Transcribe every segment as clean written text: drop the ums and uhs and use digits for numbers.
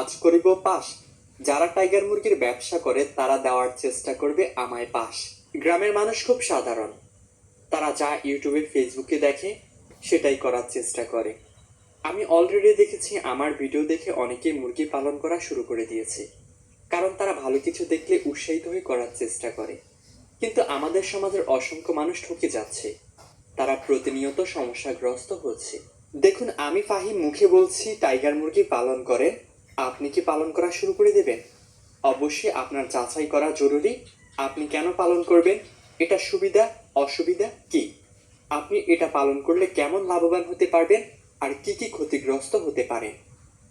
আজ করিব পাশ, যারা টাইগার মুরগির ব্যবসা করে তারা দেওয়ার চেষ্টা করবে আমায় পাশ। গ্রামের মানুষ খুব সাধারণ, তারা যা ইউটিউবে ফেসবুকে দেখে সেটাই করার চেষ্টা করে। আমি অলরেডি দেখেছি আমার ভিডিও দেখে অনেকেই মুরগি পালন করা শুরু করে দিয়েছে, কারণ তারা ভালো কিছু দেখলে উৎসাহিত হয়ে করার চেষ্টা করে। কিন্তু আমাদের সমাজের অসংখ্য মানুষ ঠকে যাচ্ছে, তারা প্রতিনিয়ত সমস্যাগ্রস্ত হচ্ছে। দেখুন, আমি ফাহিম মুখে বলছি টাইগার মুরগি পালন করেন, আপনি কি পালন করা শুরু করে দেবেন? অবশ্যই আপনার যাচাই করা জরুরি, আপনি কেন পালন করবেন, এটা সুবিধা অসুবিধা কি, আপনি এটা পালন করলে কেমন লাভবান হতে পারবেন, আর কি কি ক্ষতিগ্রস্ত হতে পারে।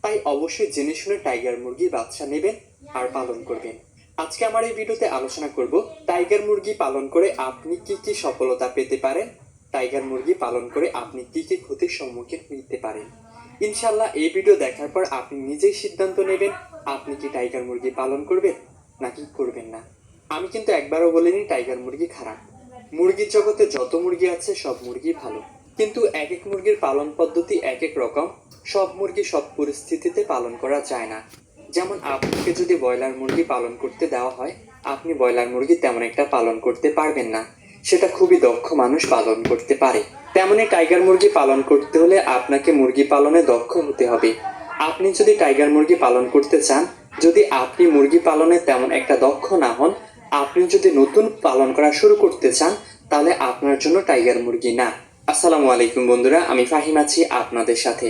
তাই অবশ্যই জেনে শুনে টাইগার মুরগির বাচ্চা নেবেন আর পালন করবেন। আজকে আমার এই ভিডিওতে আলোচনা করব টাইগার মুরগি পালন করে আপনি কি কি সফলতা পেতে পারেন, টাইগার মুরগি পালন করে আপনি কি কি ক্ষতির সম্মুখীন হতে পারেন। ইনশাল্লাহ এই ভিডিও দেখার পর আপনি নিজেই সিদ্ধান্ত নেবেন আপনি কি টাইগার মুরগি পালন করবেন নাকি করবেন না। আমি কিন্তু একবারও বলিনি টাইগার মুরগি খারাপ। মুরগির জগতে যত মুরগি আছে সব মুরগি ভালো, কিন্তু এক এক মুরগির পালন পদ্ধতি এক এক রকম। সব মুরগি সব পরিস্থিতিতে পালন করা যায় না। যেমন আপনাকে যদি ব্রয়লার মুরগি পালন করতে দেওয়া হয়, আপনি ব্রয়লার মুরগি তেমন একটা পালন করতে পারবেন না, সেটা খুবই দক্ষ মানুষ পালন করতে পারে। তেমনই টাইগার মুরগি পালন করতে হলে আপনাকে মুরগি পালনে দক্ষ হতে হবে। আপনি যদি টাইগার মুরগি পালন করতে চান, যদি আপনি মুরগি পালনে তেমন একটা দক্ষ না হন, আপনি যদি নতুন পালন করা শুরু করতে চান, তাহলে আপনার জন্য টাইগার মুরগি না। আসসালামু আলাইকুম বন্ধুরা, আমি ফাহিম আছি আপনাদের সাথে।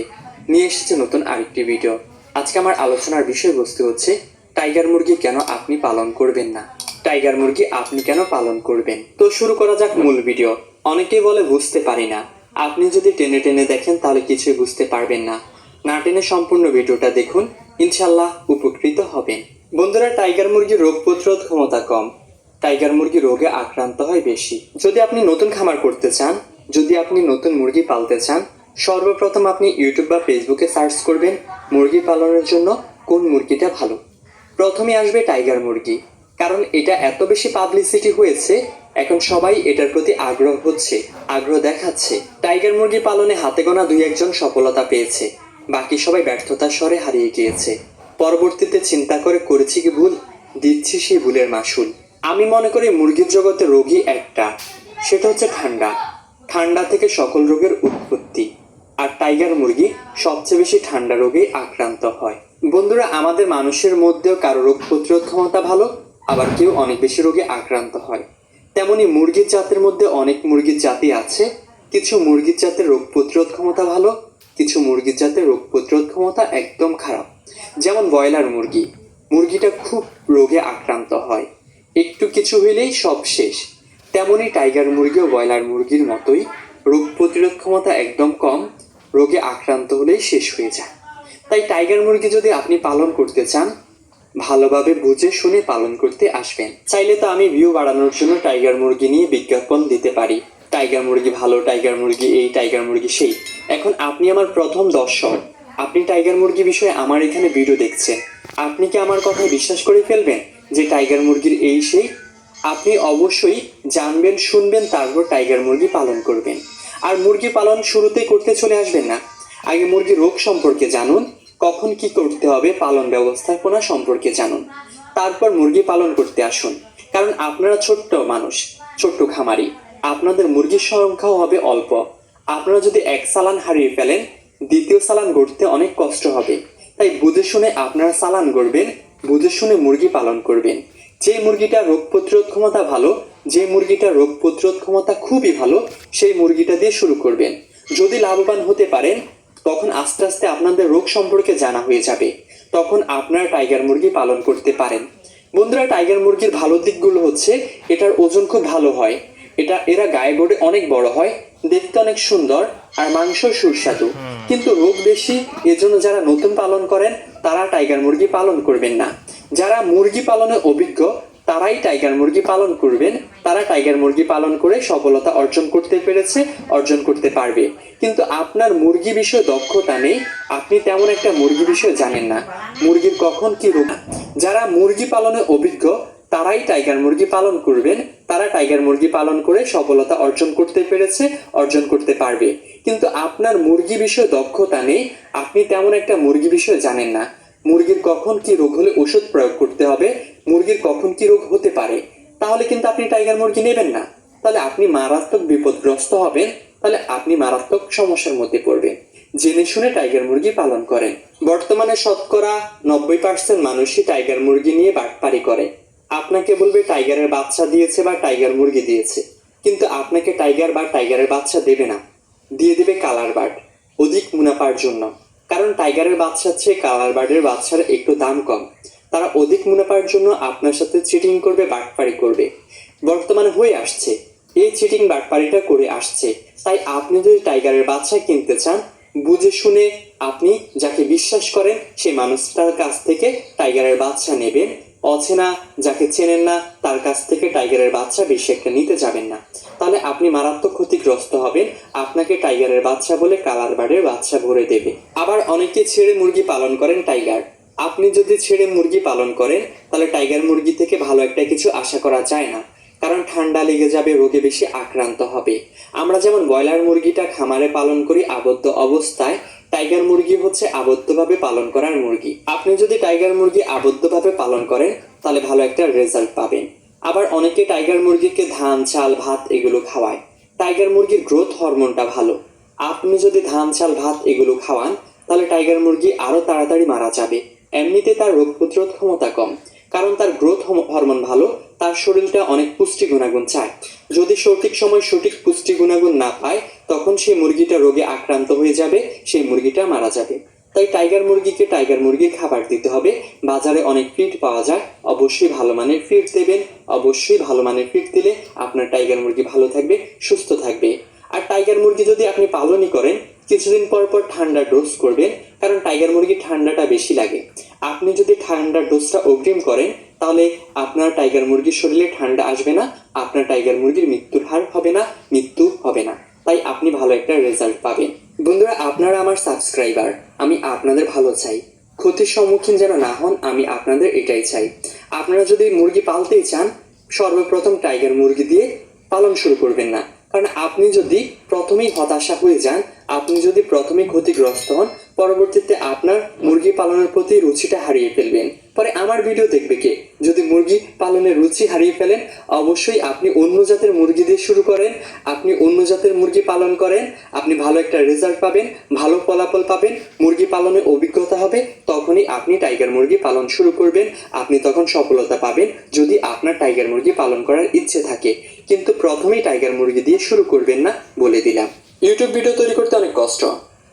নিয়ে এসেছি নতুন আরেকটি ভিডিও। আজকে আমার আলোচনার বিষয়বস্তু হচ্ছে টাইগার মুরগি কেন আপনি পালন করবেন না, টাইগার মুরগি আপনি কেন পালন করবেন। তো শুরু করা যাক মূল ভিডিও। অনেকেই বলে বুঝতে পারি না, আপনি যদি টেনে টেনে দেখেন তাহলে কিছুই বুঝতে পারবেন না। না টেনে সম্পূর্ণ ভিডিওটা দেখুন, ইনশাল্লাহ উপকৃত হবেন। বন্ধুরা, টাইগার মুরগির রোগ প্রতিরোধ ক্ষমতা কম, টাইগার মুরগি রোগে আক্রান্ত হয় বেশি। যদি আপনি নতুন খামার করতে চান, যদি আপনি নতুন মুরগি পালতে চান, সর্বপ্রথম আপনি ইউটিউব বা ফেসবুকে সার্চ করবেন মুরগি পালনের জন্য কোন মুরগিটা ভালো। প্রথমে আসবে টাইগার মুরগি, কারণ এটা এত বেশি পাবলিসিটি হয়েছে, এখন সবাই এটার প্রতি আগ্রহ দেখাচ্ছে। টাইগার মুরগি পালনে হাতে গোনা 2-1 সফলতা পেয়েছে, বাকি সবাই ব্যর্থতার স্বরে হারিয়ে গিয়েছে। পরবর্তীতে চিন্তা করেছি কি ভুল, দিচ্ছি সেই ভুলের মাসুল। আমি মনে করি মুরগির জগতে রোগী একটা, সেটা হচ্ছে ঠান্ডা থেকে সকল রোগের উৎপত্তি, আর টাইগার মুরগি সবচেয়ে বেশি ঠান্ডা রোগে আক্রান্ত হয়। বন্ধুরা, আমাদের মানুষের মধ্যেও কারো রোগ প্রতিরোধ ক্ষমতা ভালো, আবার কেউ অনেক বেশি রোগে আক্রান্ত হয়। তেমনি মুরগির জাতের মধ্যে অনেক মুরগির জাতি আছে, কিছু মুরগির জাতের রোগ প্রতিরোধ ক্ষমতা ভালো, কিছু মুরগির জাতের রোগ প্রতিরোধ ক্ষমতা একদম খারাপ। যেমন ব্রয়লার মুরগিটা খুব রোগে আক্রান্ত হয়, একটু কিছু হইলেই সব শেষ। তেমনি টাইগার মুরগিও ব্রয়লার মুরগির মতোই, রোগ প্রতিরোধ ক্ষমতা একদম কম, রোগে আক্রান্ত হলেই শেষ হয়ে যায়। তাই টাইগার মুরগি যদি আপনি পালন করতে চান, ভালোভাবে বুঝে শুনে পালন করতে আসবেন। চাইলে তো আমি ভিউ বাড়ানোর জন্য টাইগার মুরগি নিয়ে বিজ্ঞাপন দিতে পারি, টাইগার মুরগি ভালো, টাইগার মুরগি এই, টাইগার মুরগি সেই। এখন আপনি আমার প্রথম দর্শক, আপনি টাইগার মুরগি বিষয়ে আমার এখানে ভিডিও দেখছেন, আপনি কি আমার কথায় বিশ্বাস করে ফেলবেন যে টাইগার মুরগির এই সেই? আপনি অবশ্যই জানবেন, শুনবেন, তারপর টাইগার মুরগি পালন করবেন। আর মুরগি পালন শুরুতেই করতে চলে আসবেন না, আগে মুরগির রোগ সম্পর্কে জানুন, কখন কি করতে হবে, পালন ব্যবস্থাপনা সম্পর্কে জানুন, তারপর মুরগি পালন করতে আসুন। কারণ আপনারা ছোট্ট মানুষ, ছোট্ট খামারি, আপনাদের মুরগির সংখ্যাও হবে অল্প। আপনারা যদি এক চালান হারিয়ে ফেলেন, দ্বিতীয় চালান গড়তে অনেক কষ্ট হবে। তাই বুঝে শুনে আপনারা চালান গড়বেন, বুঝে শুনে মুরগি পালন করবেন। যে মুরগিটা রোগ প্রতিরোধ ক্ষমতা ভালো, যে মুরগিটা রোগ প্রতিরোধ ক্ষমতা খুবই ভালো, সেই মুরগিটা দিয়ে শুরু করবেন। যদি লাভবান হতে পারেন, তখন আস্তে আস্তে আপনাদের রোগ সম্পর্কে জানা হয়ে যাবে, তখন আপনারা টাইগার মুরগি পালন করতে পারেন। বন্ধুরা, টাইগার মুরগির ভালো দিকগুলো হচ্ছে এটার ওজন খুব ভালো হয়, এরা গায়ে গড়ে অনেক বড় হয়, দেখতে অনেক সুন্দর, আর মাংস সুস্বাদু, কিন্তু রোগ বেশি। এজন্য যারা নতুন পালন করেন তারা টাইগার মুরগি পালন করবেন না। যারা মুরগি পালনে অভিজ্ঞ তারাই টাইগার মুরগি পালন করবেন, তারা টাইগার মুরগি পালন করে সফলতা অর্জন করতে পারবে। কিন্তু আপনার মুরগি বিষয়ে দক্ষতা নেই, আপনি তেমন একটা মুরগি বিষয়ে জানেন না, মুরগির কখন কি রোগ। যারা মুরগি পালনে অভিজ্ঞ তারাই টাইগার মুরগি পালন করবেন, তারা টাইগার মুরগি পালন করে সফলতা অর্জন করতে পেরেছে, অর্জন করতে পারবে। কিন্তু আপনার মুরগি বিষয়ে দক্ষতা নেই, আপনি তেমন একটা মুরগি বিষয়ে জানেন না। মুরগির কখন কি রোগ হলে ওষুধ প্রয়োগ করতে হবে, মুরগির কখন কি রোগ হতে পারে, তাহলে কিন্তু আপনি টাইগার মুরগি নেবেন না। তাহলে আপনি মারাত্মক বিপদগ্রস্ত হবেন, তাহলে আপনি মারাত্মক সমস্যার মধ্যে পড়বেন। জেনে শুনে টাইগার মুরগি পালন করেন। বর্তমানে শতকরা 90% মানুষই টাইগার মুরগি নিয়ে বাটপারি করে। আপনাকে বলবে টাইগারের বাচ্চা দিয়েছে বা টাইগার মুরগি দিয়েছে, কিন্তু আপনাকে টাইগার বা টাইগারের বাচ্চা দেবে না, দিয়ে দেবে কালার বার্ড অধিক মুনাফার জন্য। কারণ টাইগারের বাচ্চার চেয়ে কালার বার্ডের বাচ্চার একটু দাম কম। তারা অধিক মুনাফার জন্য আপনার সাথে চিটিং করবে, বাটপারি করবে। বর্তমানে হয়ে আসছে, এই চিটিং বাটপারিটা করে আসছে। তাই আপনি যদি টাইগারের বাচ্চা কিনতে চান, বুঝে শুনে আপনি যাকে বিশ্বাস করেন সেই মানুষটার কাছ থেকে টাইগারের বাচ্চা নেবেন। অচেনা যাকে চেনেন না তার কাছ থেকে টাইগারের বাচ্চা বেশি একটা নিতে যাবেন না, তাহলে আপনি মারাত্মক ক্ষতিগ্রস্ত হবেন। আপনাকে টাইগারের বাচ্চা বলে কালার বার্ডের বাচ্চা ভরে দেবে। আবার অনেকে ছেড়ে মুরগি পালন করেন টাইগার। আপনি যদি ছেড়ে মুরগি পালন করেন, তাহলে টাইগার মুরগি থেকে ভালো একটা কিছু আশা করা যায় না। কারণ ঠান্ডা লেগে যাবে, রোগে বেশি আক্রান্ত হবে। আমরা যেমন ব্রয়লার মুরগিটা খামারে পালন করি আবদ্ধ অবস্থায়, টাইগার মুরগি হচ্ছে আবদ্ধভাবে পালন করার মুরগি। আপনি যদি টাইগার মুরগি আবদ্ধভাবে পালন করেন, তাহলে ভালো একটা রেজাল্ট পাবেন। আবার অনেকে টাইগার মুরগিকে ধান, চাল, ভাত এগুলো খাওয়ায়। টাইগার মুরগির গ্রোথ হরমোনটা ভালো। আপনি যদি ধান, চাল, ভাত এগুলো খাওয়ান, তাহলে টাইগার মুরগি আরো তাড়াতাড়ি মারা যাবে। এমনিতে তার রোগ প্রতিরোধ ক্ষমতা কম, কারণ তার গ্রোথ হরমোন ভালো। তার শরীরটা অনেক পুষ্টি গুণাগুণ চায়। যদি সঠিক সময় সঠিক পুষ্টি গুণাগুণ না পায়, তখন সেই মুরগিটা রোগে আক্রান্ত হয়ে যাবে, সেই মুরগিটা মারা যাবে। তাই টাইগার মুরগিকে টাইগার মুরগির খাবার দিতে হবে। বাজারে অনেক ফিড পাওয়া যায়, অবশ্যই ভালো মানের ফিড দেবেন। অবশ্যই ভালো মানের ফিড দিলে আপনার টাইগার মুরগি ভালো থাকবে, সুস্থ থাকবে। আর টাইগার মুরগি যদি আপনি পালনই করেন, কিছুদিন পর পর ঠান্ডা ডোজ করবেন, কারণ টাইগার মুরগি ঠান্ডাটা বেশি লাগে। আপনি যদি ঠান্ডার ডোজটা অগ্রিম করেন, তাহলে আপনার টাইগার মুরগির শরীরে ঠান্ডা আসবে না, আপনার টাইগার মুরগির মৃত্যুর হার হবে না, মৃত্যু হবে না। তাই আপনি ভালো একটা রেজাল্ট পাবেন। বন্ধুরা, আপনারা আমার সাবস্ক্রাইবার, আমি আপনাদের ভালো চাই, ক্ষতির সম্মুখীন যেন না হন, আমি আপনাদের এটাই চাই। আপনারা যদি মুরগি পালতেই চান, সর্বপ্রথম টাইগার মুরগি দিয়ে পালন শুরু করবেন না। কারণ আপনি যদি প্রথমেই হতাশা হয়ে যান, আপনি যদি প্রথমেই ক্ষতিগ্রস্ত হন, পরবর্তীতে আপনার মুরগি পালনের প্রতি রুচিটা হারিয়ে ফেলবেন। পরে আমার ভিডিও দেখবে কে? যদি মুরগি পালনের রুচি হারিয়ে ফেলেন, অবশ্যই আপনি অন্য জাতের মুরগি দিয়ে শুরু করেন। আপনি অন্য জাতের মুরগি পালন করেন, আপনি ভালো একটা রেজাল্ট পাবেন, ভালো ফলাফল পাবেন, মুরগি পালনে অভিজ্ঞতা হবে। তখনই আপনি টাইগার মুরগি পালন শুরু করবেন, আপনি তখন সফলতা পাবেন, যদি আপনার টাইগার মুরগি পালন করার ইচ্ছে থাকে। কিন্তু প্রথমেই টাইগার মুরগি দিয়ে শুরু করবেন না, বলে দিলাম। ইউটিউব ভিডিও তৈরি করতে অনেক কষ্ট।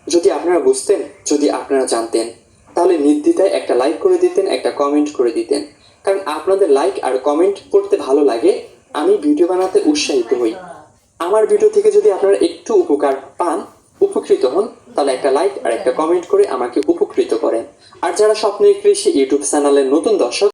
যদি আপনারা বুঝতেন, যদি আপনারা জানতেন, তাহলে নির্দ্বিধায় একটা লাইক করে দিতেন, একটা কমেন্ট করে দিতেন। কারণ আপনাদের লাইক আর কমেন্ট করতে ভালো লাগে, আমি ভিডিও বানাতে উৎসাহিত হই। আমার ভিডিও থেকে যদি আপনারা একটু উপকার পান, উপকৃত হন, তাহলে একটা লাইক আর একটা কমেন্ট করে আমাকে উপকৃত করেন। আর যারা স্বপ্নের কৃষি ইউটিউব চ্যানেলের নতুন দর্শক,